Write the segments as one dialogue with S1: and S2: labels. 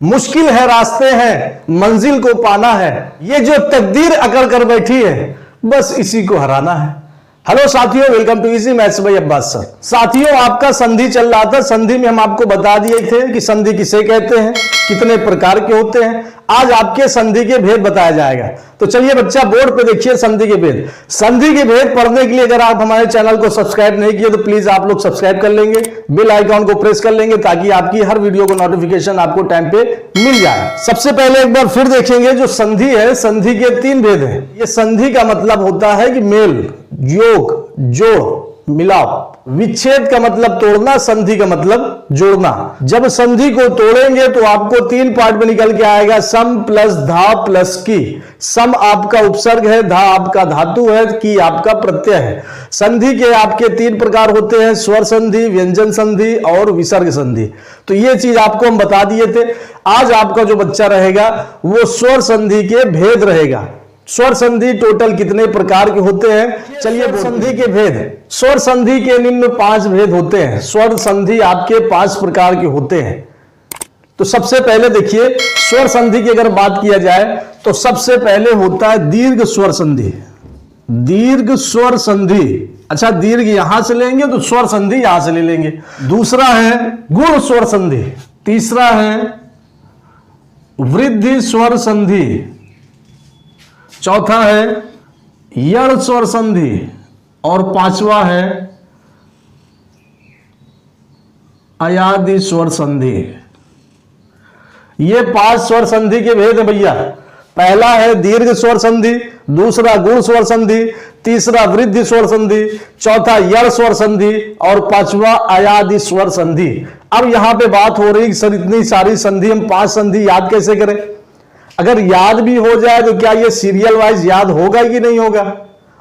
S1: मुश्किल है रास्ते हैं, मंजिल को पाना है, ये जो तकदीर अकड़ कर बैठी है बस इसी को हराना है। हेलो साथियों, welcome to easy maths by Abbas sir. साथियों, आपका संधि चल रहा था। संधि में हम आपको बता दिए थे कि संधि किसे कहते हैं, कितने प्रकार के होते हैं। आज आपके संधि के भेद बताया जाएगा। तो चलिए बच्चा, बोर्ड पे देखिए संधि के भेद। संधि के भेद पढ़ने के लिए अगर आप हमारे चैनल को सब्सक्राइब नहीं किए तो प्लीज आप लोग सब्सक्राइब कर लेंगे, बेल आइकॉन को प्रेस कर लेंगे ताकि आपकी हर वीडियो को नोटिफिकेशन आपको टाइम पे मिल जाए। सबसे पहले एक बार फिर देखेंगे, जो संधि है, संधि के 3 भेद हैं। ये संधि का मतलब होता है कि मेल, योग, जोड़, मिलाप। विच्छेद का मतलब तोड़ना, संधि का मतलब जोड़ना। जब संधि को तोड़ेंगे तो आपको 3 पार्ट में निकल के आएगा, सम प्लस धा प्लस की। सम आपका उपसर्ग है, धा आपका धातु है, की आपका प्रत्यय है। संधि के आपके 3 प्रकार होते हैं, स्वर संधि, व्यंजन संधि और विसर्ग संधि। तो ये चीज आपको हम बता दिए थे। आज आपका जो बच्चा रहेगा वो स्वर संधि के भेद रहेगा। स्वर संधि टोटल कितने प्रकार के होते हैं, चलिए संधि के भेद। स्वर संधि के निम्न 5 भेद होते हैं। स्वर संधि आपके 5 प्रकार के होते हैं। तो सबसे पहले देखिए, स्वर संधि की अगर बात किया जाए तो सबसे पहले होता है दीर्घ स्वर संधि। दीर्घ स्वर संधि, अच्छा दीर्घ यहां से लेंगे तो स्वर संधि यहां से ले लेंगे। दूसरा है गुण स्वर संधि। तीसरा है वृद्धि स्वर संधि। चौथा है यड़ स्वर संधि और 5वां है अयादि स्वर संधि। ये 5 स्वर संधि के भेद हैं भैया। पहला है दीर्घ स्वर संधि, दूसरा गुण स्वर संधि, तीसरा वृद्धि स्वर संधि, चौथा यड़ स्वर संधि और 5वां अयादि स्वर संधि। अब यहां पे बात हो रही, सर इतनी सारी संधि, हम 5 संधि याद कैसे करें? अगर याद भी हो जाए तो क्या ये सीरियल वाइज याद होगा कि नहीं होगा?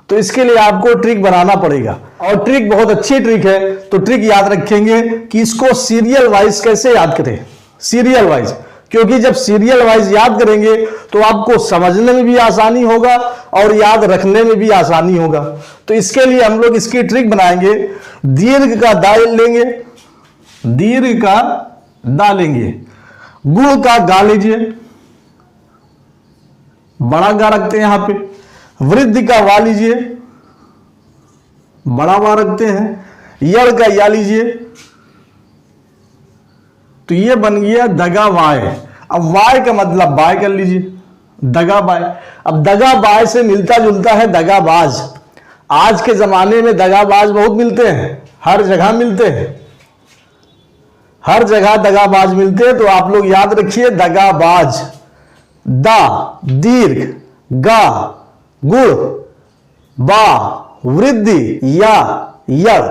S1: तो इसके लिए आपको ट्रिक बनाना पड़ेगा, और ट्रिक बहुत अच्छी ट्रिक है। तो ट्रिक याद रखेंगे कि इसको सीरियल वाइज कैसे याद करें। सीरियल वाइज, क्योंकि जब सीरियल वाइज याद करेंगे तो आपको समझने में भी आसानी होगा और याद रखने में भी आसानी होगा। तो इसके लिए हम लोग इसकी ट्रिक बनाएंगे। दीर्घ का दा लेंगे, दीर्घ का दा लेंगे, गुण का गा लीजिए, बड़ा गा रखते हैं यहां पे। वृद्धि का वा लीजिए, बड़ा वा रखते हैं। यड़ का या लीजिए, तो ये बन गया दगा वाय। अब वाय का मतलब बाय कर लीजिए, दगा बाय। अब दगा बाय से मिलता जुलता है दगाबाज। आज के जमाने में दगाबाज बहुत मिलते हैं, हर जगह मिलते हैं, हर जगह दगाबाज मिलते हैं। तो आप लोग याद रखिए, दगाबाज। दा दीर्घ, गा गुण, बा वृद्धि, या यड़,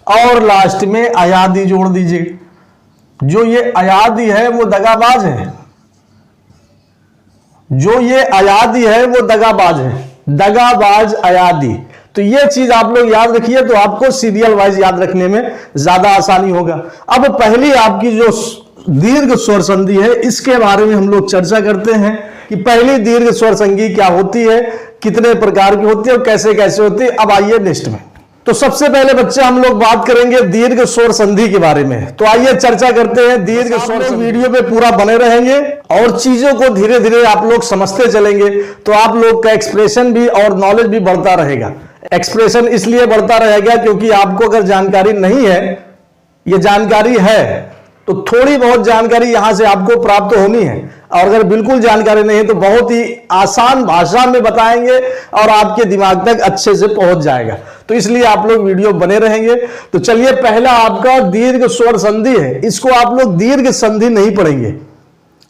S1: और लास्ट में अयादि जोड़ दीजिए। जो ये अयादि है वो दगाबाज है, जो ये अयादि है वो दगाबाज है। दगाबाज अयादि। तो ये चीज आप लोग याद रखिए, तो आपको सीरियल वाइज याद रखने में ज्यादा आसानी होगा। अब पहली आपकी जो दीर्घ स्वर संधि है, इसके बारे में हम लोग चर्चा करते हैं कि पहली दीर्घ स्वर संधि क्या होती है, कितने प्रकार की होती है और कैसे कैसे होती है। अब आइए नेक्स्ट में। तो सबसे पहले बच्चे हम लोग बात करेंगे दीर्घ स्वर संधि के बारे में। तो आइए चर्चा करते हैं दीर्घ स्वर संधि। वीडियो पे पूरा बने रहेंगे और चीजों को धीरे धीरे आप लोग समझते चलेंगे, तो आप लोग का एक्सप्रेशन भी और नॉलेज भी बढ़ता रहेगा। एक्सप्रेशन इसलिए बढ़ता रहेगा क्योंकि आपको अगर जानकारी नहीं है, ये जानकारी है तो थोड़ी बहुत जानकारी यहां से आपको प्राप्त होनी है, और अगर बिल्कुल जानकारी नहीं है तो बहुत ही आसान भाषा में बताएंगे और आपके दिमाग तक अच्छे से पहुंच जाएगा। तो इसलिए आप लोग वीडियो बने रहेंगे। तो चलिए, पहला आपका दीर्घ स्वर संधि है। इसको आप लोग दीर्घ संधि नहीं पढ़ेंगे,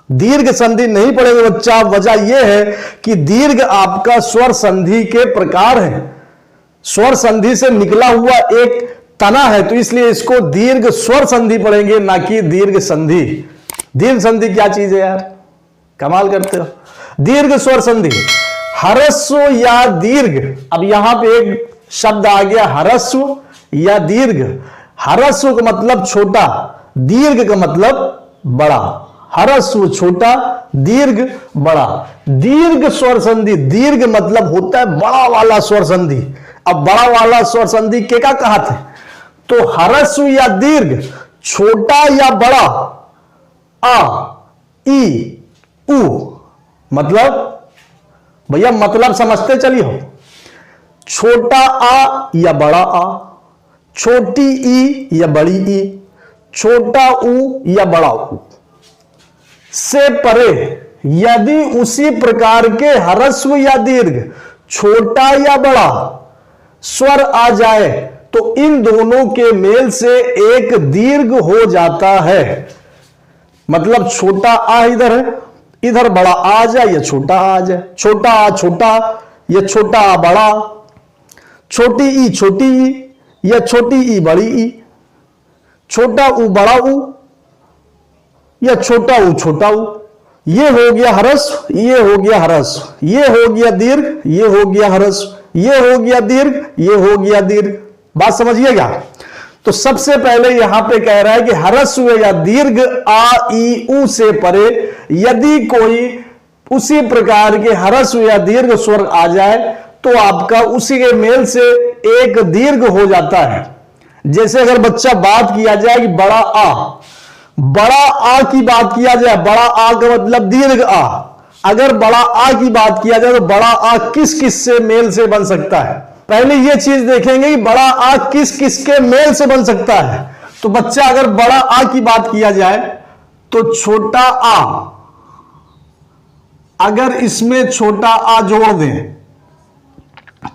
S1: दीर्घ संधि नहीं पढ़ेंगे बच्चा। वजह यह है कि दीर्घ आपका स्वर संधि के प्रकार है, स्वर संधि से निकला हुआ एक तना है, तो इसलिए इसको दीर्घ स्वर संधि पढ़ेंगे, ना कि दीर्घ संधि। दीर्घ संधि क्या चीज है यार, कमाल करते हो। दीर्घ स्वर संधि, ह्रस्व या दीर्घ। अब यहां पे एक शब्द आ गया ह्रस्व या दीर्घ। ह्रस्व का मतलब छोटा, दीर्घ का मतलब बड़ा। ह्रस्व छोटा, दीर्घ बड़ा। दीर्घ स्वर संधि, दीर्घ मतलब होता है बड़ा वाला स्वर संधि। अब बड़ा वाला स्वर संधि के का कहा थे, तो ह्रस्व या दीर्घ, छोटा या बड़ा, आ ई उ, मतलब भैया मतलब समझते चलिए हो, छोटा आ या बड़ा आ, छोटी ई या बड़ी ई, छोटा ऊ या बड़ा ऊ से परे यदि उसी प्रकार के ह्रस्व या दीर्घ छोटा या बड़ा स्वर आ जाए तो इन दोनों के मेल से एक दीर्घ हो जाता है। मतलब छोटा आ इधर है, इधर बड़ा आ जाए या छोटा आ जाए, छोटा आ छोटा या छोटा आ बड़ा, छोटी ई छोटी ई या छोटी ई बड़ी ई, छोटा ऊ बड़ा ऊ या छोटा ऊ छोटा ऊ। ये हो गया ह्रस्व, ये हो गया ह्रस्व, ये हो गया दीर्घ, ये हो गया ह्रस्व, ये हो गया दीर्घ, ये हो गया दीर्घ। बात समझिएगा। तो सबसे पहले यहां पे कह रहा है कि ह्रस्व या दीर्घ आ ई उ से परे यदि कोई उसी प्रकार के ह्रस्व या दीर्घ स्वर आ जाए तो आपका उसी के मेल से एक दीर्घ हो जाता है। जैसे अगर बच्चा बात किया जाए कि बड़ा आ की बात किया जाए, बड़ा आ का मतलब दीर्घ आ। अगर बड़ा आ की बात किया जाए तो बड़ा आ किस किस से मेल से बन सकता है, पहले यह चीज देखेंगे कि बड़ा आ किस किस के मेल से बन सकता है। तो बच्चा अगर बड़ा आ की बात किया जाए तो छोटा आ, अगर इसमें छोटा आ जोड़ दें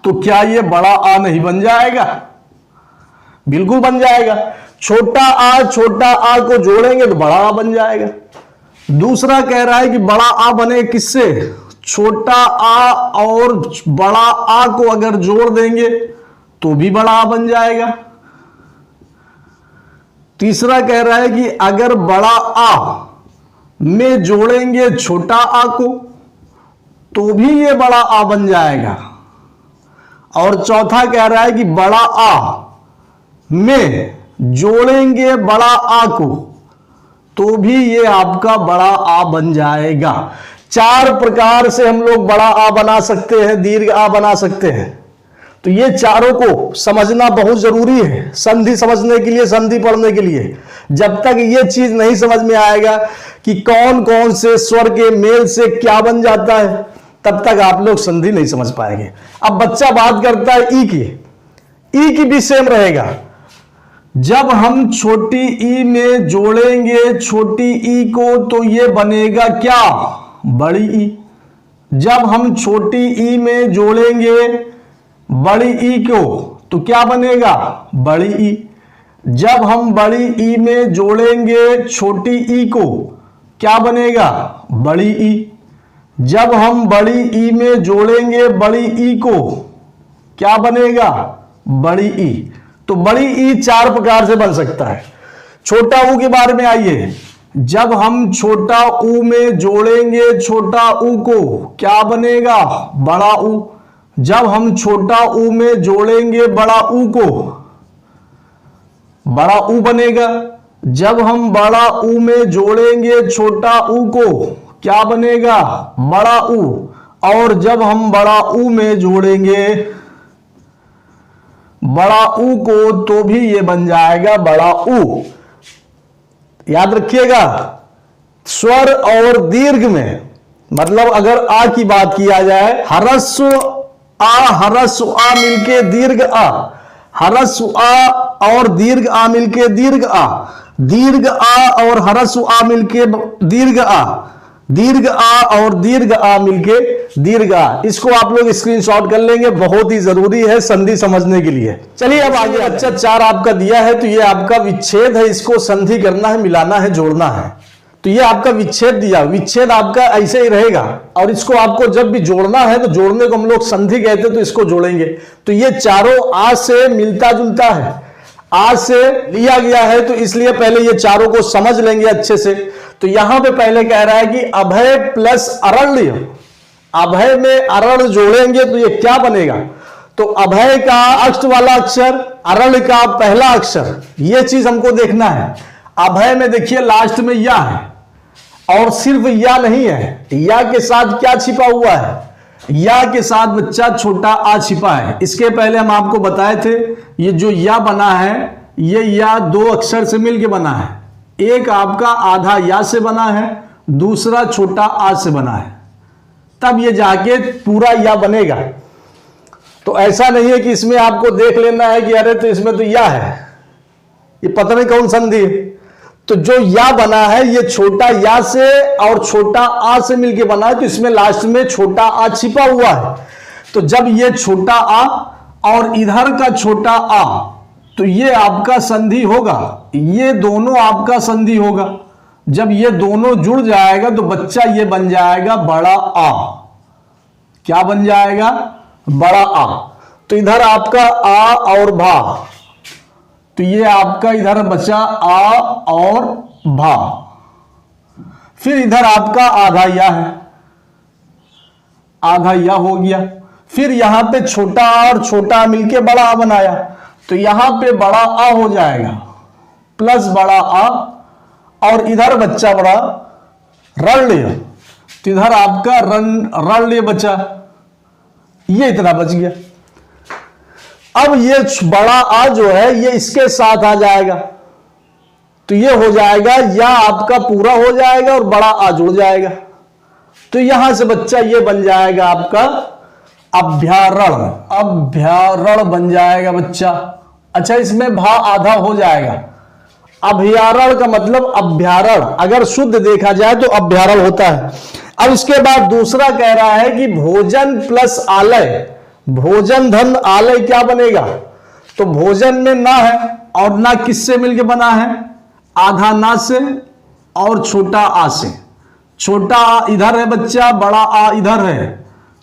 S1: तो क्या यह बड़ा आ नहीं बन जाएगा? बिल्कुल बन जाएगा। छोटा आ को जोड़ेंगे तो बड़ा आ बन जाएगा। दूसरा कह रहा है कि बड़ा आ बने किससे? छोटा आ और बड़ा आ को अगर जोड़ देंगे तो भी बड़ा आ बन जाएगा। तीसरा कह रहा है कि अगर बड़ा आ में जोड़ेंगे छोटा आ को तो भी ये बड़ा आ बन जाएगा। और चौथा कह रहा है कि बड़ा आ में जोड़ेंगे बड़ा आ को तो भी ये आपका बड़ा आ बन जाएगा। चार प्रकार से हम लोग बड़ा आ बना सकते हैं, दीर्घ आ बना सकते हैं। तो ये चारों को समझना बहुत जरूरी है संधि समझने के लिए, संधि पढ़ने के लिए। जब तक ये चीज नहीं समझ में आएगा कि कौन कौन से स्वर के मेल से क्या बन जाता है, तब तक आप लोग संधि नहीं समझ पाएंगे। अब बच्चा बात करता है ई की भी सेम रहेगा। जब हम छोटी ई में जोड़ेंगे छोटी ई को तो ये बनेगा क्या? बड़ी ई। जब हम छोटी ई में जोड़ेंगे बड़ी ई को तो क्या बनेगा? बड़ी ई। जब हम बड़ी ई में जोड़ेंगे छोटी ई को क्या बनेगा? बड़ी ई। जब हम बड़ी ई में जोड़ेंगे बड़ी ई को क्या बनेगा? बड़ी ई। तो बड़ी ई चार प्रकार से बन सकता है। छोटा ऊ के बारे में आइए। जब हम छोटा ऊ में जोड़ेंगे छोटा ऊ को क्या बनेगा? बड़ा ऊ। जब हम छोटा ऊ में जोड़ेंगे बड़ा ऊ को बड़ा ऊ बनेगा। जब हम बड़ा ऊ में जोड़ेंगे छोटा ऊ को क्या बनेगा? बड़ा ऊ। और जब हम बड़ा ऊ में जोड़ेंगे बड़ा ऊ को तो भी ये बन जाएगा बड़ा ऊ। याद रखिएगा, स्वर और दीर्घ में मतलब अगर आ की बात किया जाए, ह्रस्व आ मिलके दीर्घ आ, ह्रस्व आ और दीर्घ आ मिलके दीर्घ आ, दीर्घ आ और ह्रस्व आ मिलके दीर्घ आ, दीर्घ आ और दीर्घ आ मिलके दीर्घ आ। इसको आप लोग स्क्रीनशॉट कर लेंगे, बहुत ही जरूरी है संधि समझने के लिए। चलिए अब आगे। अच्छा चार आपका दिया है तो ये आपका विच्छेद है, इसको संधि करना है, मिलाना है, जोड़ना है। तो ये आपका विच्छेद दिया, विच्छेद आपका ऐसे ही रहेगा। और इसको आपको जब भी जोड़ना है तो जोड़ने को हम लोग संधि कहते हैं, तो इसको जोड़ेंगे। तो ये चारों आ से मिलता जुलता है, आ से लिया गया है, तो इसलिए पहले ये चारों को समझ लेंगे अच्छे से। तो यहां पे पहले कह रहा है कि अभय प्लस अरण्य, अभय में अरण्य जोड़ेंगे तो ये क्या बनेगा? तो अभय का अष्ट वाला अक्षर, अरण्य का पहला अक्षर, ये चीज हमको देखना है। अभय में देखिए लास्ट में या है, और सिर्फ या नहीं है, या के साथ क्या छिपा हुआ है? या के साथ बच्चा छोटा आ छिपा है। इसके पहले हम आपको बताए थे ये जो या बना है, ये या दो अक्षर से मिलके बना है। एक आपका आधा या से बना है दूसरा छोटा आ से बना है, तब ये जाके पूरा या बनेगा। तो ऐसा नहीं है कि इसमें आपको देख लेना है कि अरे तो इसमें तो या है, ये पता नहीं कौन संधि है। तो जो या बना है ये छोटा या से और छोटा आ से मिलके बना है, तो इसमें लास्ट में छोटा आ छिपा हुआ है। तो जब ये छोटा आ और इधर का छोटा आ, तो ये आपका संधि होगा, ये दोनों आपका संधि होगा। जब ये दोनों जुड़ जाएगा तो बच्चा ये बन जाएगा बड़ा आ। क्या बन जाएगा? बड़ा आ। तो इधर आपका आ और भा, तो ये आपका इधर बचा आ और भा। फिर इधर आपका आधा या है, आधा या हो गया। फिर यहां पे छोटा आ और छोटा आ मिलके बड़ा आ बनाया, तो यहां पे बड़ा आ हो जाएगा प्लस बड़ा आ, और इधर बच्चा बड़ा रणल्य, तो इधर आपका रणल्य बचा, ये इतना बच गया। अब ये बड़ा आ जो है ये इसके साथ आ जाएगा, तो ये हो जाएगा या आपका पूरा हो जाएगा और बड़ा आ जुड़ जाएगा। तो यहां से बच्चा ये बन जाएगा आपका अभ्यारण, अभ्यारण बन जाएगा बच्चा। अच्छा, इसमें भा आधा हो जाएगा। अभ्यारण का मतलब अभ्यारण, अगर शुद्ध देखा जाए तो अभ्यारण होता है। अब इसके बाद दूसरा कह रहा है कि भोजन प्लस आलय, भोजन धन आलय क्या बनेगा? तो भोजन में ना है और ना किससे मिलके बना है? आधा ना से और छोटा आ से। छोटा आ इधर है बच्चा, बड़ा आ इधर है,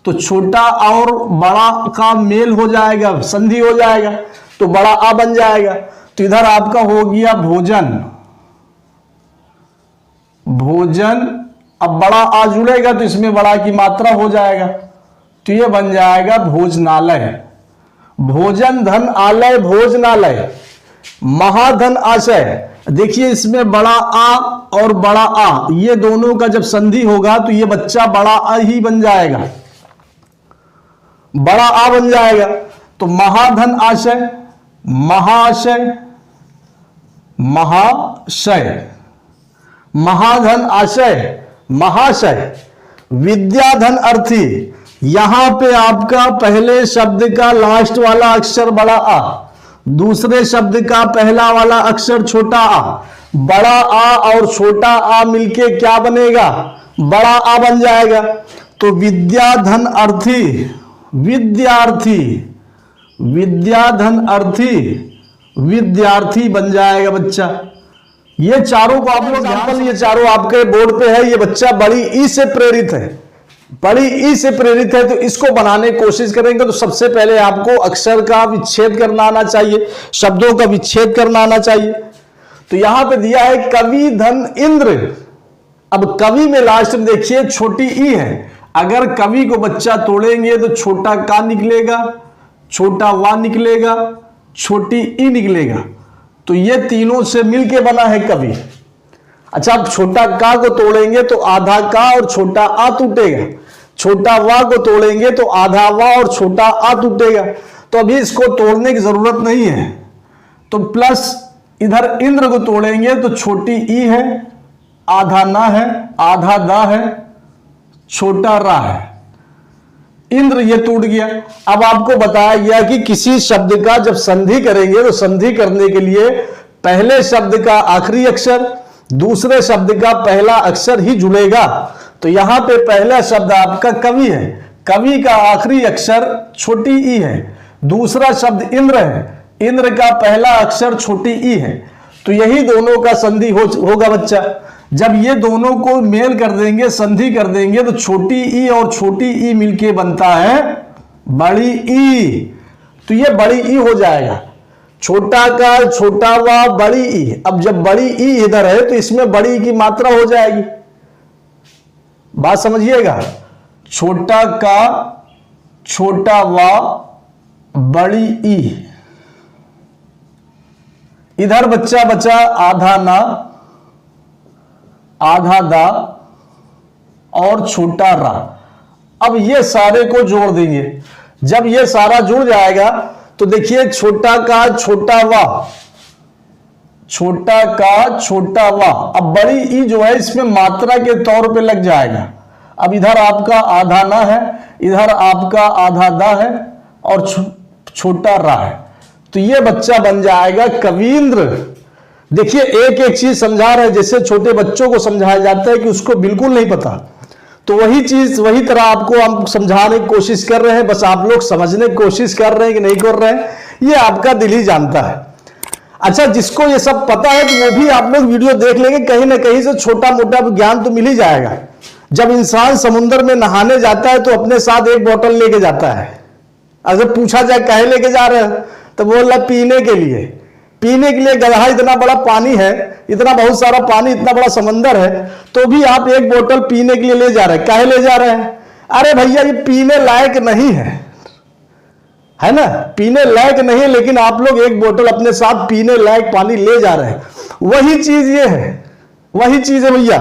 S1: तो छोटा और बड़ा का मेल हो जाएगा, संधि हो जाएगा, तो बड़ा आ बन जाएगा। तो इधर आपका हो गया भोजन, भोजन। अब बड़ा आ जुड़ेगा तो इसमें बड़ा की मात्रा हो जाएगा, तो ये बन जाएगा भोजनालय। भोजन धन आलय भोजनालय। महाधन आशय, देखिए इसमें बड़ा आ और बड़ा आ ये दोनों का जब संधि होगा तो ये बच्चा बड़ा आ ही बन जाएगा, बड़ा आ बन जाएगा। तो महाधन आशय, महाशय, महाशय, महाधन आशय, महाशय। विद्याधन अर्थी, यहां पे आपका पहले शब्द का लास्ट वाला अक्षर बड़ा आ, दूसरे शब्द का पहला वाला अक्षर छोटा आ, बड़ा आ और छोटा आ मिलके क्या बनेगा? बड़ा आ बन जाएगा। तो विद्याधन अर्थी, विद्यार्थी, विद्याधन अर्थी, विद्यार्थी बन जाएगा बच्चा। ये चारों को आप लोग ध्यान, ये चारों आपके बोर्ड पे है। ये बच्चा बड़ी ई से प्रेरित है, बड़ी ई से प्रेरित है, तो इसको बनाने की कोशिश करेंगे तो सबसे पहले आपको अक्षर का विच्छेद करना आना चाहिए, शब्दों का विच्छेद करना आना चाहिए। तो यहां पे दिया है कवि धन इंद्र। अब कवि में लास्ट में देखिए छोटी ई है, अगर कवि को बच्चा तोड़ेंगे तो छोटा का निकलेगा, छोटा वा निकलेगा, छोटी ई निकलेगा, तो ये तीनों से मिलके बना है कवि। अच्छा, अब छोटा का को तोड़ेंगे तो आधा का और छोटा आ टूटेगा, छोटा वा को तोड़ेंगे तो आधा वा और छोटा आ टूटेगा। तो अभी इसको तोड़ने की जरूरत नहीं है। तो प्लस इधर इंद्र को तोड़ेंगे तो छोटी ई है, आधा ना है, आधा दा है, छोटा रा है, इंद्र ये टूट गया। अब आपको बताया गया कि किसी शब्द का जब संधि करेंगे तो संधि करने के लिए पहले शब्द का आखिरी अक्षर दूसरे शब्द का पहला अक्षर ही जुड़ेगा। तो यहां पे पहला शब्द आपका कवि है, कवि का आखिरी अक्षर छोटी ई है, दूसरा शब्द इंद्र है, इंद्र का पहला अक्षर छोटी ई है, तो यही दोनों का संधि होगा बच्चा। जब ये दोनों को मेल कर देंगे, संधि कर देंगे, तो छोटी ई और छोटी ई मिलके बनता है बड़ी ई, तो ये बड़ी ई हो जाएगा। छोटा का छोटा वा बड़ी ई। अब जब बड़ी ई इधर है तो इसमें बड़ी की मात्रा हो जाएगी, बात समझिएगा। छोटा का छोटा वा बड़ी ई, इधर बच्चा बचा आधा ना, आधा दा और छोटा रा। अब ये सारे को जोड़ देंगे, जब ये सारा जुड़ जाएगा तो देखिए छोटा का छोटा वा, छोटा का छोटा वाह। अब बड़ी ई जो है इसमें मात्रा के तौर पे लग जाएगा। अब इधर आपका आधा ना है, इधर आपका आधा दा है और छोटा रा है, तो ये बच्चा बन जाएगा कवींद्र। देखिए एक एक चीज समझा रहे हैं, जैसे छोटे बच्चों को समझाया जाता है कि उसको बिल्कुल नहीं पता, तो वही चीज वही तरह आपको हम समझाने की कोशिश कर रहे हैं। बस आप लोग समझने की कोशिश कर रहे हैं कि नहीं कर रहे हैं, ये आपका दिल ही जानता है। अच्छा, जिसको ये सब पता है तो वो भी आप लोग वीडियो देख लेंगे, कहीं ना कहीं से छोटा मोटा ज्ञान तो मिल ही जाएगा। जब इंसान समुद्र में नहाने जाता है तो अपने साथ एक बोतल लेके जाता है। अगर पूछा जाए काहे लेके जा रहे हैं तो बोल रहा पीने के लिए। पीने के लिए गधा, इतना बड़ा पानी है, इतना बहुत सारा पानी, इतना बड़ा समंदर है, तो भी आप एक बोतल पीने के लिए ले जा रहे हैं। काहे ले जा रहे हैं? अरे भैया ये पीने लायक नहीं है ना, पीने लायक नहीं है, लेकिन आप लोग एक बोतल अपने साथ पीने लायक पानी ले जा रहे हैं। वही चीज ये है, वही चीज है भैया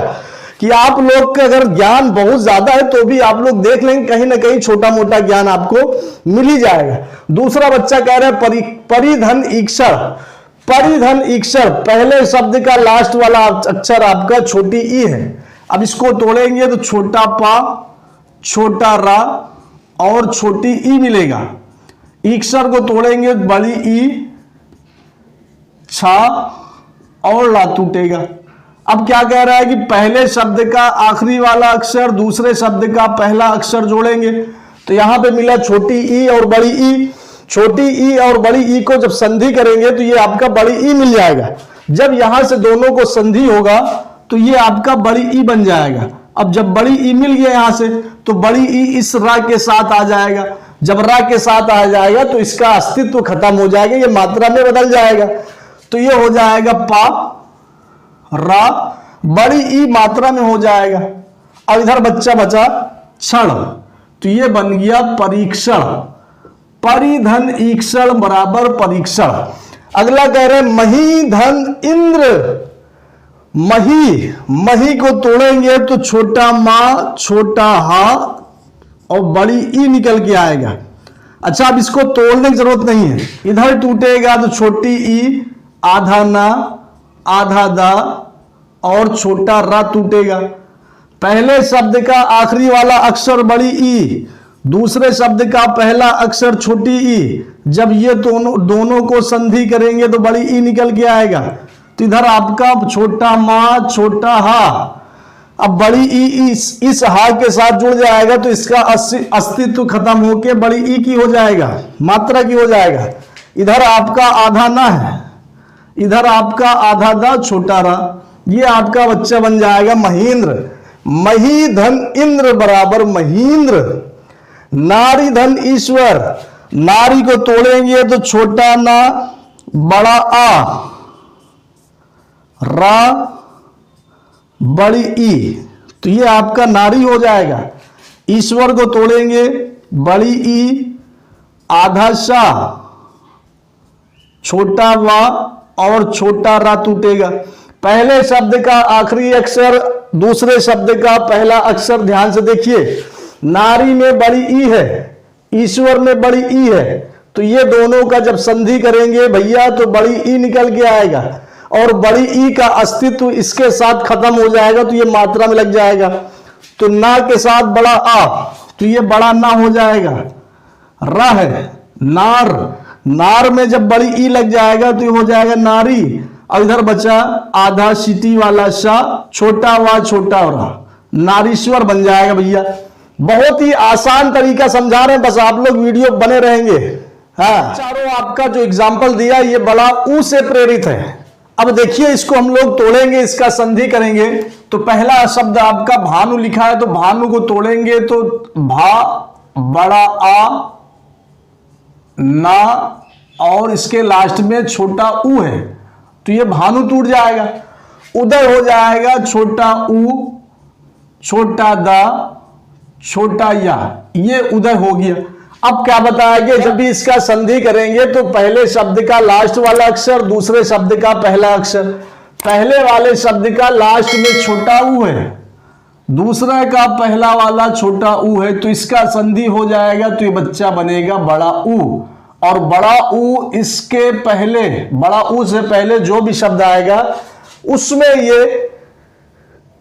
S1: कि आप लोग का अगर ज्ञान बहुत ज्यादा है तो भी आप लोग देख लेंगे कहीं ना कहीं छोटा मोटा ज्ञान आपको मिल ही जाएगा। दूसरा बच्चा कह रहा है परिधन ईक्षर। परिधन ईक्षर, पहले शब्द का लास्ट वाला अक्षर आपका छोटी ई है। अब इसको तोड़ेंगे तो छोटा पा, छोटा रा और छोटी ई मिलेगा। ईक्षर को तोड़ेंगे तो बड़ी ई, छा और ला टूटेगा। अब क्या कह रहा है कि पहले शब्द का आखिरी वाला अक्षर दूसरे शब्द का पहला अक्षर जोड़ेंगे, तो यहां पे मिला छोटी ई और बड़ी ई। छोटी ई और बड़ी ई को जब संधि करेंगे तो ये आपका बड़ी ई मिल जाएगा। जब यहां से दोनों को संधि होगा तो ये आपका बड़ी ई बन जाएगा। अब जब बड़ी ई मिल गया यहां से तो बड़ी ई इस रा के साथ आ जाएगा। जब रा के साथ आ जाएगा तो इसका अस्तित्व खत्म हो जाएगा, ये मात्रा में बदल जाएगा। तो ये हो जाएगा पा रा, बड़ी ई मात्रा में हो जाएगा। अब इधर बच्चा बचा क्षण, तो ये बन गया परीक्षण। परिधन ईक्षण बराबर परीक्षण। अगला कह रहे हैं मही धन इंद्र। मही, मही को तोड़ेंगे तो छोटा मा, छोटा हा और बड़ी ई निकल के आएगा। अच्छा, अब इसको तोड़ने की जरूरत नहीं है, इधर टूटेगा तो छोटी ई, आधा ना, आधा दा और छोटा रा टूटेगा। पहले शब्द का आखिरी वाला अक्षर बड़ी ई, दूसरे शब्द का पहला अक्षर छोटी ई। जब ये दोनों को संधि करेंगे तो बड़ी ई निकल के आएगा। तो इधर आपका छोटा मा, छोटा हा। अब बड़ी ई इस हा के साथ जुड़ जाएगा तो इसका अस्तित्व खत्म होके बड़ी ई की हो जाएगा, मात्रा की हो जाएगा। इधर आपका आधा ना है, इधर आपका आधा दा, छोटा रा। ये आपका बच्चा बन जाएगा महेंद्र। मही धन इंद्र बराबर महेंद्र। नारी धन ईश्वर। नारी को तोड़ेंगे तो छोटा ना, बड़ा आ, रा, बड़ी ई, तो ये आपका नारी हो जाएगा। ईश्वर को तोड़ेंगे बड़ी ई, आधा शा, छोटा वा और छोटा रा टूटेगा। पहले शब्द का आखिरी अक्षर दूसरे शब्द का पहला अक्षर, ध्यान से देखिए, नारी में बड़ी ई है, ईश्वर में बड़ी ई है, तो ये दोनों का जब संधि करेंगे भैया तो बड़ी ई निकल के आएगा और बड़ी ई का अस्तित्व इसके साथ खत्म हो जाएगा, तो ये मात्रा में लग जाएगा। तो ना के साथ बड़ा आ, तो ये बड़ा ना हो जाएगा। रा है नार, नार में जब बड़ी ई लग जाएगा तो ये हो जाएगा नारी। और इधर बचा आधा सीटी वाला शा, छोटा वा, छोटा रा, नारीश्वर बन जाएगा भैया। बहुत ही आसान तरीका समझा रहे हैं, बस आप लोग वीडियो बने रहेंगे। हाँ, चारों आपका जो एग्जाम्पल दिया ये बड़ा ऊ से प्रेरित है। अब देखिए इसको हम लोग तोड़ेंगे, इसका संधि करेंगे तो पहला शब्द आपका भानु लिखा है, तो भानु को तोड़ेंगे तो भा, बड़ा आ, ना और इसके लास्ट में छोटा ऊ है, तो ये भानु टूट जाएगा। उदय हो जाएगा छोटा ऊ, छोटा दा, छोटा या, ये उदय हो गया। अब क्या बताया, जब भी इसका संधि करेंगे तो पहले शब्द का लास्ट वाला अक्षर दूसरे शब्द का पहला अक्षर, पहले वाले शब्द का लास्ट में छोटा ऊ है, दूसरे का पहला वाला छोटा ऊ है, तो इसका संधि हो जाएगा तो ये बच्चा बनेगा बड़ा ऊ। और बड़ा ऊ इसके पहले, बड़ा ऊ से पहले जो भी शब्द आएगा उसमें ये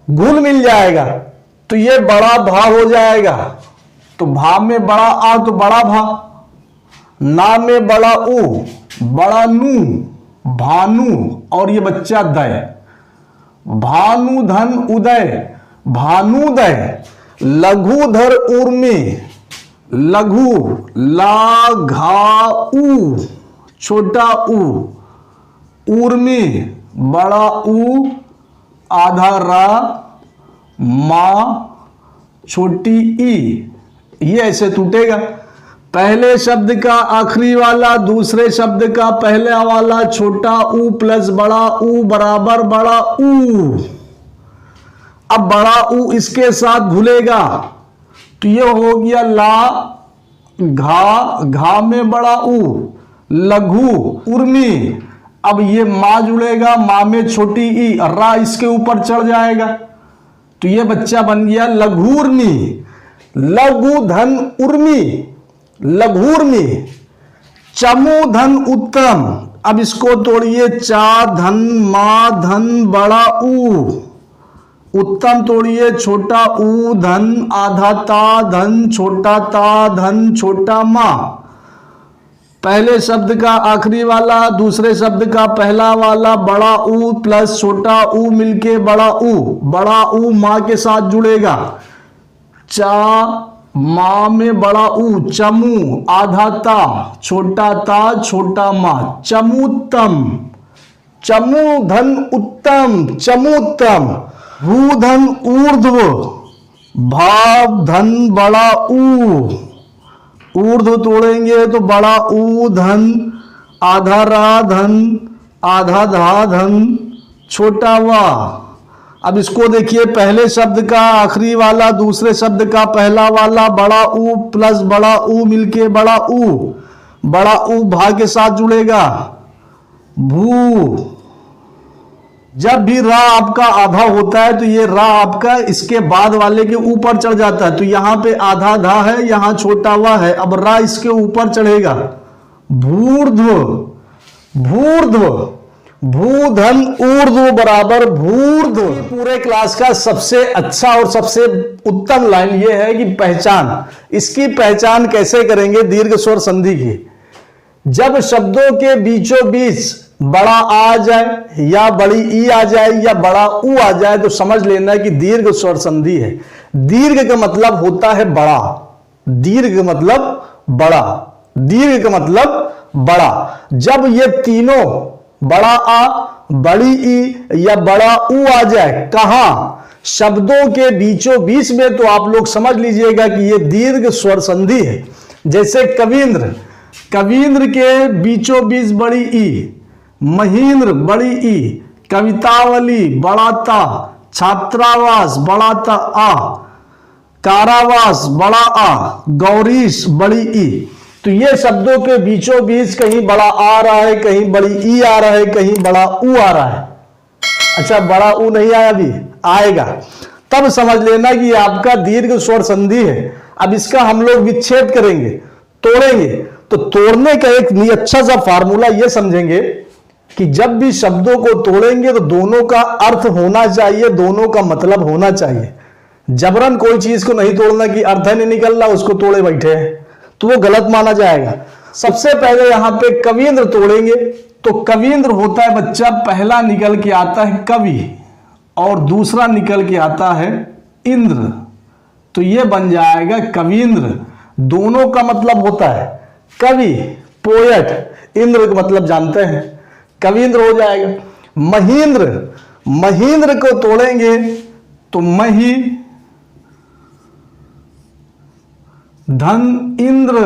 S1: घुल मिल जाएगा, तो ये बड़ा भा हो जाएगा। तो भा में बड़ा आ तो बड़ा भा, ना में बड़ा ऊ, बड़ा नू, भानु, और ये बच्चा दय, भानु धन उदय, भानुदय, लघुधर उर्मी, लघु ला घा ऊ, छोटा ऊ, उर्मी बड़ा ऊ, आधा रा, मा छोटी ई, ये ऐसे टूटेगा। पहले शब्द का आखिरी वाला दूसरे शब्द का पहले वाला छोटा ऊ प्लस बड़ा ऊ बराबर बड़ा ऊ। अब बड़ा ऊ इसके साथ घुलेगा तो ये हो गया ला घा, घा में बड़ा ऊ, लघु उर्मी। अब ये मां जुड़ेगा, मां में छोटी ई, रा इसके ऊपर चढ़ जाएगा तो ये बच्चा बन गया लघुर्मी, लघु धन उर्मी, लघुर्मी। चमू धन उत्तम, अब इसको तोड़िए, चा धन मा धन बड़ा ऊ, उत्तम तोड़िए, छोटा ऊ धन आधा ता धन छोटा ता धन छोटा मा। पहले शब्द का आखिरी वाला दूसरे शब्द का पहला वाला बड़ा ऊ प्लस छोटा ऊ मिलके बड़ा ऊ मां के साथ जुड़ेगा, चा मां में बड़ा ऊ, चमू आधा ता छोटा मां, चमुत्तम, चमू धन उत्तम, चमुत्तम। भू धन ऊर्ध्व, भाव धन बड़ा ऊ, ऊर्ध्व तोड़ेंगे तो बड़ा ऊ धन आधा रा धन आधा धा धन छोटा वा। अब इसको देखिए, पहले शब्द का आखिरी वाला दूसरे शब्द का पहला वाला बड़ा ऊ प्लस बड़ा ऊ मिलके बड़ा ऊ भा के साथ जुड़ेगा, भू। जब भी रा आपका आधा होता है तो ये रा आपका इसके बाद वाले के ऊपर चढ़ जाता है, तो यहां पे आधा धा है, यहां छोटा वा है, अब रा इसके ऊपर चढ़ेगा, भूर्ध्व, भूर्ध्व, भूधन ऊर्ध्व बराबर भूर्ध्व। पूरे क्लास का सबसे अच्छा और सबसे उत्तम लाइन ये है कि पहचान, इसकी पहचान कैसे करेंगे दीर्घ स्वर संधि की। जब शब्दों के बीचों बीच बड़ा आ जाए या बड़ी ई आ जाए या बड़ा ऊ आ जाए तो समझ लेना है कि दीर्घ स्वर संधि है। दीर्घ का मतलब होता है बड़ा, दीर्घ का मतलब बड़ा, दीर्घ का मतलब बड़ा। जब ये तीनों बड़ा आ, बड़ी ई या बड़ा ऊ आ जाए कहां, शब्दों के बीचों बीच में, तो आप लोग समझ लीजिएगा कि ये दीर्घ स्वर संधि है। जैसे कवींद्र, कवींद्र के बीचों बीच बड़ी ई, महींद्र बड़ी ई, कवितावली बड़ा ता, छात्रावास बड़ा ता आ, कारावास बड़ा आ, गौरीश बड़ी ई। तो ये शब्दों के बीचों बीच कहीं बड़ा आ रहा है, कहीं बड़ी ई आ रहा है, कहीं बड़ा ऊ आ रहा है। अच्छा, बड़ा ऊ नहीं आया, अभी आएगा, तब समझ लेना कि आपका दीर्घ स्वर संधि है। अब इसका हम लोग विच्छेद करेंगे, तोड़ेंगे। तो तोड़ने का एक अच्छा सा फार्मूला ये समझेंगे कि जब भी शब्दों को तोड़ेंगे तो दोनों का अर्थ होना चाहिए, दोनों का मतलब होना चाहिए। जबरन कोई चीज को नहीं तोड़ना कि अर्थ है नहीं निकल रहा उसको तोड़े बैठे हैं, तो वो गलत माना जाएगा। सबसे पहले यहां पे कवींद्र तोड़ेंगे, तो कवींद्र होता है बच्चा, पहला निकल के आता है कवि और दूसरा निकल के आता है इंद्र, तो ये बन जाएगा कवींद्र। दोनों का मतलब होता है कवि, पोएट। इंद्र का मतलब जानते हैं, कवींद्र हो जाएगा। महींद्र, महींद्र को तोड़ेंगे तो मही धन इंद्र,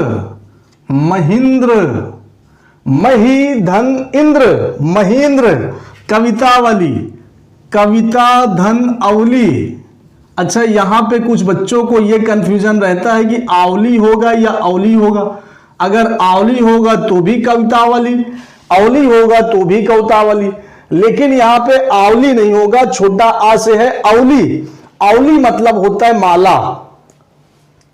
S1: महींद्र, मही धन इंद्र, महींद्र। कवितावली, कविता धन अवली। अच्छा, यहां पे कुछ बच्चों को यह कंफ्यूजन रहता है कि आवली होगा या अवली होगा। अगर आवली होगा तो भी कवितावली, अवली होगा तो भी कवितावली, लेकिन यहां पे आवली नहीं होगा, छोटा आ से है अवली। अवली मतलब होता है माला,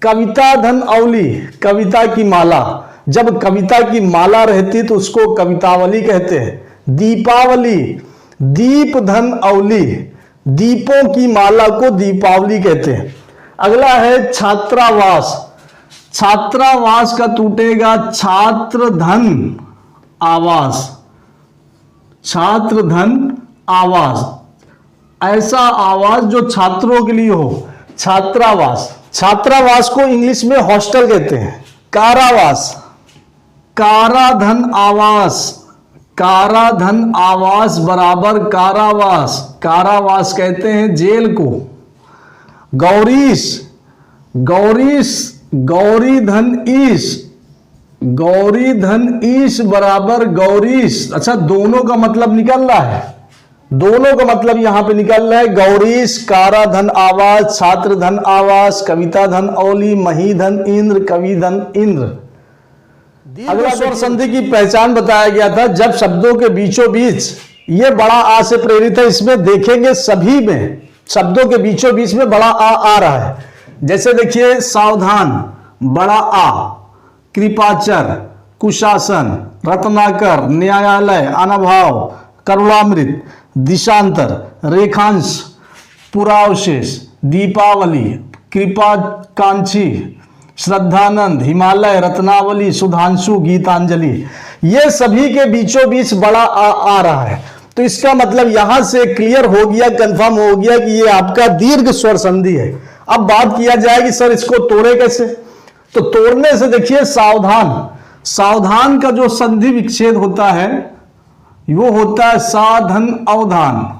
S1: कविता धन अवली, कविता की माला। जब कविता की माला रहती तो उसको कवितावली कहते हैं। दीपावली, दीप धन अवली, दीपों की माला को दीपावली कहते हैं। अगला है छात्रावास, छात्रावास का टूटेगा छात्र धन आवास, छात्र धन आवास, ऐसा आवास जो छात्रों के लिए हो, छात्रावास। छात्रावास को इंग्लिश में हॉस्टल कहते हैं। कारावास, काराधन आवास, काराधन आवास बराबर कारावास, कारावास कहते हैं जेल को। गौरीश, गौरीश, गौरी धन ईश, गौरी धन ईश बराबर गौरीश। अच्छा, दोनों का मतलब निकल रहा है, दोनों का मतलब यहां पे निकल रहा है। गौरीश, कारा धन आवास, छात्र धन आवास, कविता धन औली, मही धन इंद्र, कवि धन इंद्र। अगला स्वर संधि की पहचान बताया गया था। जब शब्दों के बीचों बीच, ये बड़ा आ से प्रेरित है, इसमें देखेंगे सभी में शब्दों के बीचों बीच में बड़ा आ रहा है। जैसे देखिए सावधान, बड़ा आ, कृपाचर, कुशासन, रत्नाकर, न्यायालय, अनाभाव, करुणामृत, दिशांतर, रेखांश, पुरावशेष, दीपावली, कृपाकांक्षी, श्रद्धानंद, हिमालय, रत्नावली, सुधांशु, गीतांजलि। ये सभी के बीचों बीच बड़ा आ रहा है। तो इसका मतलब यहां से क्लियर हो गया, कंफर्म हो गया कि ये आपका दीर्घ स्वर संधि है। अब बात किया जाए कि सर इसको तोड़े कैसे, तो तोड़ने से देखिए सावधान, सावधान का जो संधि विच्छेद होता है वो होता है साधन अवधान।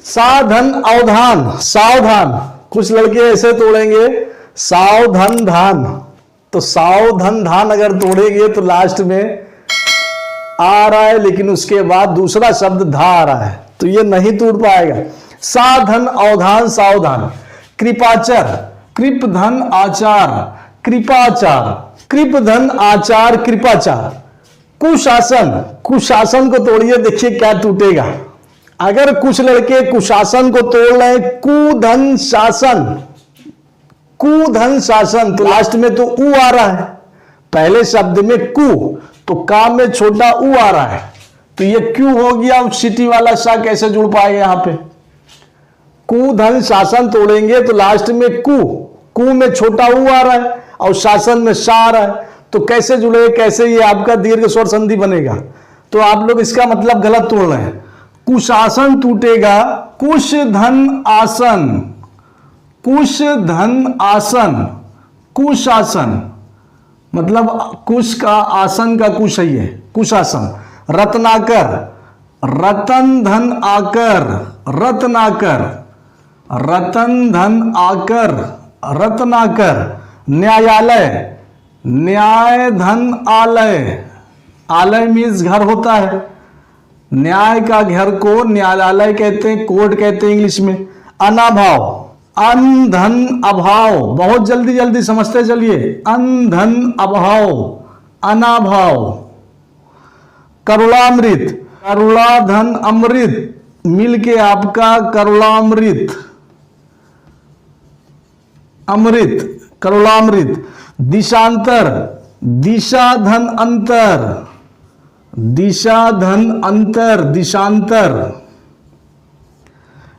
S1: साधन अवधान, सावधान, कुछ लड़के ऐसे तोड़ेंगे सावधन धान, तो सावधन धान अगर तोड़ेंगे तो लास्ट में आ रहा है लेकिन उसके बाद दूसरा शब्द धा आ रहा है, तो ये नहीं टूट पाएगा। साधन अवधान सावधान। कृपाचर, कृप धन आचार, कृपाचार, कृप धन आचार, कृपाचार। कुशासन, कुशासन को तोड़िए, देखिए क्या टूटेगा। अगर कुछ लड़के कुशासन को तोड़ रहे हैं, कुधन शासन, कुधन शासन, तो लास्ट में तो ऊ आ रहा है, पहले शब्द में कु, तो का में छोटा ऊ आ रहा है, तो ये क्यों हो गया। सिटी वाला सा कैसे जुड़ पाएगा यहां पे। कुधन शासन तोड़ेंगे तो लास्ट में कु में छोटा ऊ आ रहा है और शासन में सा आ रहा है, तो कैसे जुड़े, कैसे ये आपका दीर्घ स्वर संधि बनेगा। तो आप लोग इसका मतलब गलत तोड़ रहे हैं। कुशासन टूटेगा कुश धन आसन, कुश धन आसन, कुशासन मतलब कुश का आसन का कुश है ये, कुशासन। रत्नाकर, रतन धन आकर, रत्नाकर, रतन धन आकर, रत्नाकर। न्यायालय, न्याय धन आलय, आलय मीन्स घर होता है, न्याय का घर को न्यायालय कहते हैं, कोर्ट कहते हैं इंग्लिश में। अनाभाव, अन धन अभाव, बहुत जल्दी जल्दी समझते चलिए, अन धन अभाव, अनाभाव। करुणामृत, करुणा धन अमृत, मिलके आपका करुणामृत, अमृत, करुणामृत। दिशांतर, दिशा धन अंतर, दिशा धन अंतर, दिशांतर।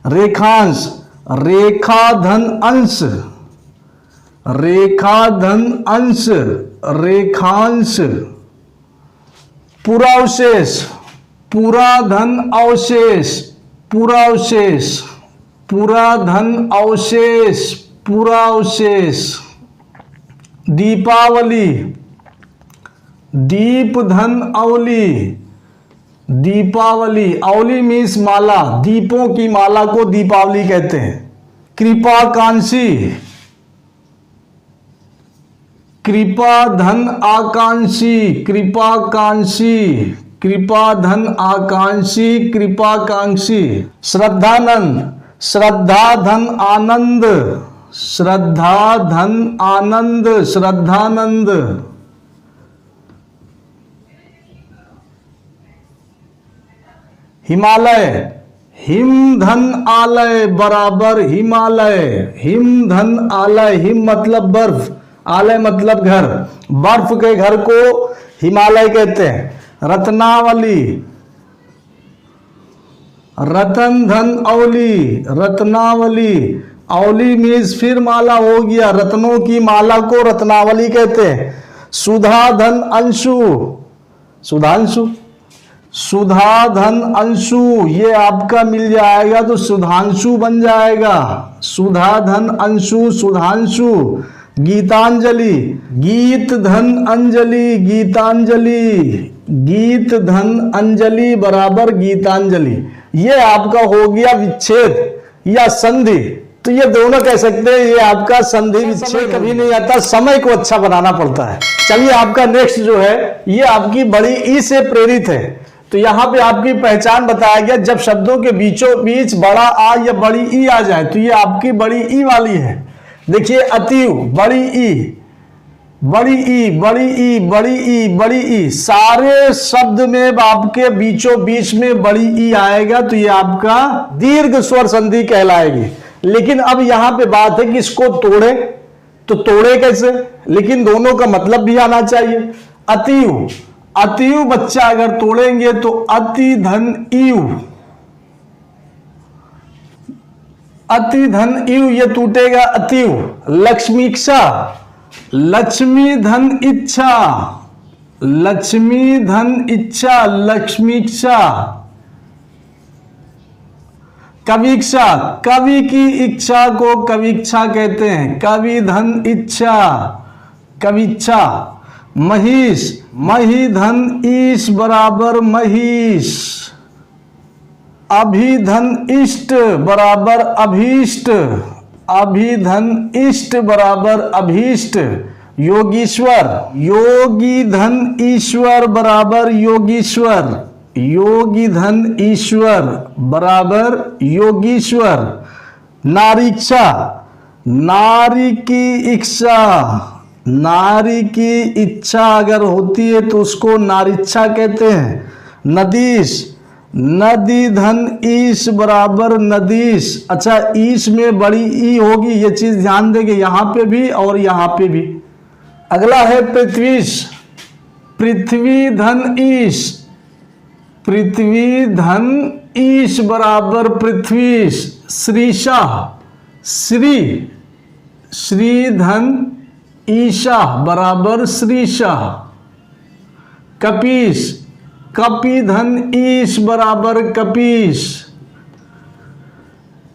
S1: रेखांश, रेखा धन अंश, रेखा धन अंश, रेखांश। पुरावशेष, पूरा धन अवशेष, पुरावशेष, पूरा धन अवशेष, पुरावशेष। दीपावली, दीप धन अवली, दीपावली, अवली मीन्स माला, दीपों की माला को दीपावली कहते हैं। कृपाकांक्षी, कृपा धन आकांक्षी, कृपाकांक्षी, कृपा धन आकांक्षी, कृपाकांक्षी। श्रद्धानंद, श्रद्धा धन आनंद, श्रद्धा धन आनंद, श्रद्धानंद। हिमालय, हिम धन आलय बराबर हिमालय। हिम धन आलय, हिम मतलब बर्फ, आलय मतलब घर, बर्फ के घर को हिमालय कहते हैं। रत्नावली, रतन धन औली, रत्नावली, औली मीन्स फिर माला हो गया, रत्नों की माला को रत्नावली कहते हैं। सुधा धन अंशु, सुधांशु, सुधा धन अंशु, ये आपका मिल जाएगा तो सुधांशु बन जाएगा। सुधा धन अंशु, सुधांशु। गीतांजलि, गीत धन अंजलि, गीतांजलि, गीत धन अंजलि बराबर गीतांजलि। ये आपका हो गया विच्छेद या संधि, तो ये दोनों कह सकते हैं ये आपका संधि विच्छेद कभी नहीं आता, समय को अच्छा बनाना पड़ता है। चलिए आपका नेक्स्ट जो है ये आपकी बड़ी ई से प्रेरित है। तो यहां पे आपकी पहचान बताया गया, जब शब्दों के बीचों बीच बड़ा आ या बड़ी ई आ जाए तो ये आपकी बड़ी ई वाली है। देखिए अतीव, बड़ी ई, बड़ी ई, बड़ी ई, बड़ी ई, बड़ी ई, सारे शब्द में आपके बीचों बीच में बड़ी ई आएगा तो ये आपका दीर्घ स्वर संधि कहलाएगी। लेकिन अब यहां पे बात है कि इसको तोड़े, तो तोड़े कैसे, लेकिन दोनों का मतलब भी आना चाहिए। अतीव, अतीव बच्चा अगर तोड़ेंगे तो अति धन ईव, अति धन ईव ये टूटेगा अतीव। लक्ष्मीक्षा, लक्ष्मी धन इच्छा, लक्ष्मी धन इच्छा, लक्ष्मीक्षा। कविक्षा, कवि की इच्छा को कविक्षा कहते हैं, कवि धन इच्छा, कविच्छा। महिष, मही धन ईश बराबर महिष। अभिधन इष्ट बराबर अभीष्ट, अभिधन इष्ट बराबर अभीष्ट। योगीश्वर, योगी धन ईश्वर बराबर योगीश्वर, योगी धन ईश्वर बराबर योगीश्वर। नारीक्षा, नारी की इच्छा, नारी की इच्छा अगर होती है तो उसको नारीच्छा कहते हैं। नदीश, नदी धन ईश बराबर नदीश। अच्छा, ईश में बड़ी ई होगी, ये चीज ध्यान देंगे यहां पे भी और यहां पे भी। अगला है पृथ्वीश, पृथ्वी धन ईश, पृथ्वी धन ईश बराबर पृथ्वीश। श्रीशा, श्री, श्री धन ईशा बराबर श्रीशा। कपीश, कपि धन ईश बराबर कपीश।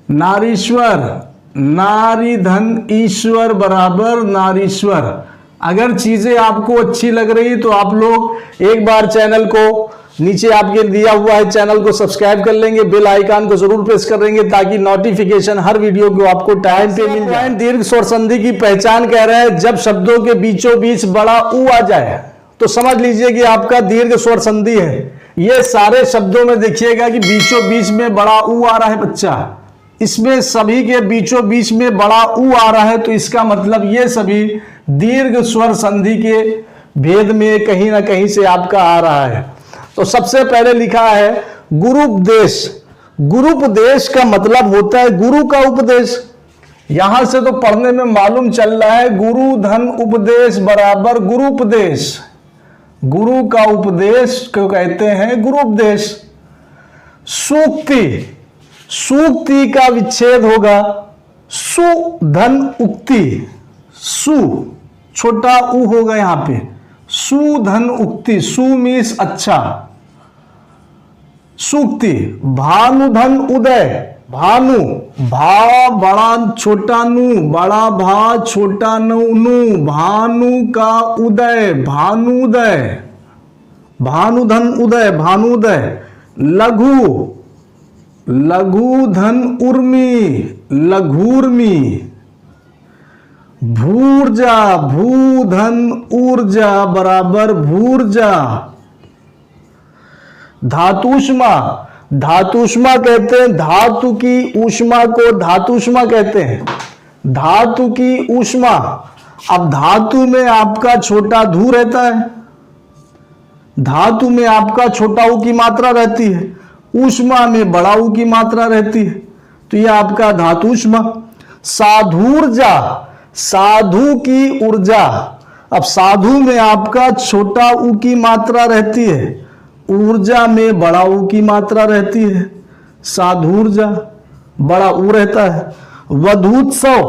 S1: नारीश्वर, नारी धन ईश्वर बराबर नारीश्वर। अगर चीजें आपको अच्छी लग रही तो आप लोग एक बार चैनल को, नीचे आपके दिया हुआ है चैनल को सब्सक्राइब कर लेंगे, बेल आइकन को जरूर प्रेस कर लेंगे ताकि नोटिफिकेशन हर वीडियो को आपको टाइम पे मिल जाए। दीर्घ स्वर संधि की पहचान कह रहे हैं, जब शब्दों के बीचों बीच बड़ा ऊ आ जाए तो समझ लीजिए कि आपका दीर्घ स्वर संधि है। ये सारे शब्दों में देखिएगा कि बीचों बीच में बड़ा ऊ आ रहा है बच्चा, इसमें सभी के बीचों बीच में बड़ा ऊ आ रहा है तो इसका मतलब ये सभी दीर्घ स्वर संधि के भेद में कहीं ना कहीं से आपका आ रहा है। तो सबसे पहले लिखा है गुरुपदेश। गुरुपदेश का मतलब होता है गुरु का उपदेश। यहां से तो पढ़ने में मालूम चल रहा है गुरु धन उपदेश बराबर गुरुपदेश। गुरु का उपदेश को कहते हैं गुरुपदेश। सूक्ति, सूक्ति का विच्छेद होगा सु धन उक्ति। सु छोटा उ होगा यहां पे, सु धन उक्ति। सु मीन्स अच्छा। सूक्ति, भानु धन उदय। भानु, भा बड़ा छोटा नु, बड़ा भा छोटा नु, भानु का उदय, भानुदय, भानुधन उदय, भानुदय। लघु, लघु धन उर्मी, लघुर्मी। भूर्जा, भू धन ऊर्जा बराबर भूर्जा। धातुष्मा, धातुष्मा कहते हैं धातु की ऊष्मा को धातुष्मा कहते हैं। धातु की ऊष्मा, अब धातु में आपका छोटा धू रहता है, धातु में आपका छोटा ऊ की मात्रा रहती है। ऊष्मा में बड़ा ऊ की मात्रा रहती है, तो ये आपका धातुष्मा। साधूर्जा, साधु की ऊर्जा। अब साधु में आपका छोटा ऊ की मात्रा रहती है, ऊर्जा में बड़ा ऊ की मात्रा रहती है, साधूर्जा बड़ा ऊ रहता है। वधूत्सव,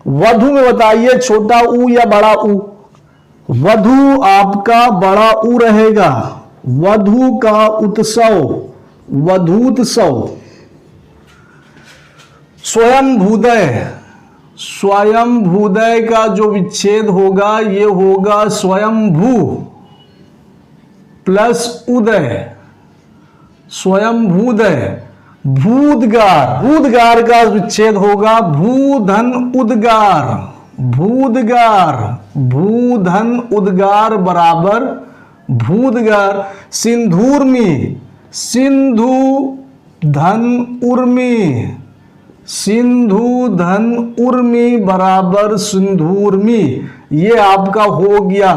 S1: वधु में बताइए छोटा ऊ या बड़ा ऊ? वधु आपका बड़ा ऊ रहेगा, वधु का उत्सव, वधूत्सव। स्वयंभूदय, स्वयंभूदय का जो विच्छेद होगा ये होगा स्वयंभू प्लस उदय, स्वयंभूदय। भूदगार, भूदगार का विच्छेद होगा भूधन उद्गार, भूदगार, भूधन उद्गार बराबर भूदगार। सिंधूर्मी, सिंधु धन उर्मी, सिंधु धन उर्मी बराबर सिंधूर्मी। ये आपका हो गया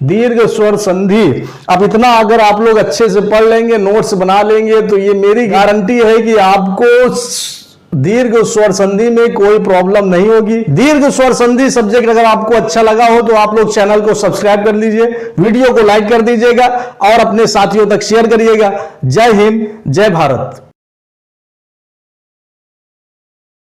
S1: दीर्घ स्वर संधि। अब इतना अगर आप लोग अच्छे से पढ़ लेंगे, नोट्स बना लेंगे, तो ये मेरी गारंटी है कि आपको दीर्घ स्वर संधि में कोई प्रॉब्लम नहीं होगी। दीर्घ स्वर संधि सब्जेक्ट अगर आपको अच्छा लगा हो तो आप लोग चैनल को सब्सक्राइब कर लीजिए, वीडियो को लाइक कर दीजिएगा और अपने साथियों तक शेयर करिएगा। जय हिंद, जय भारत।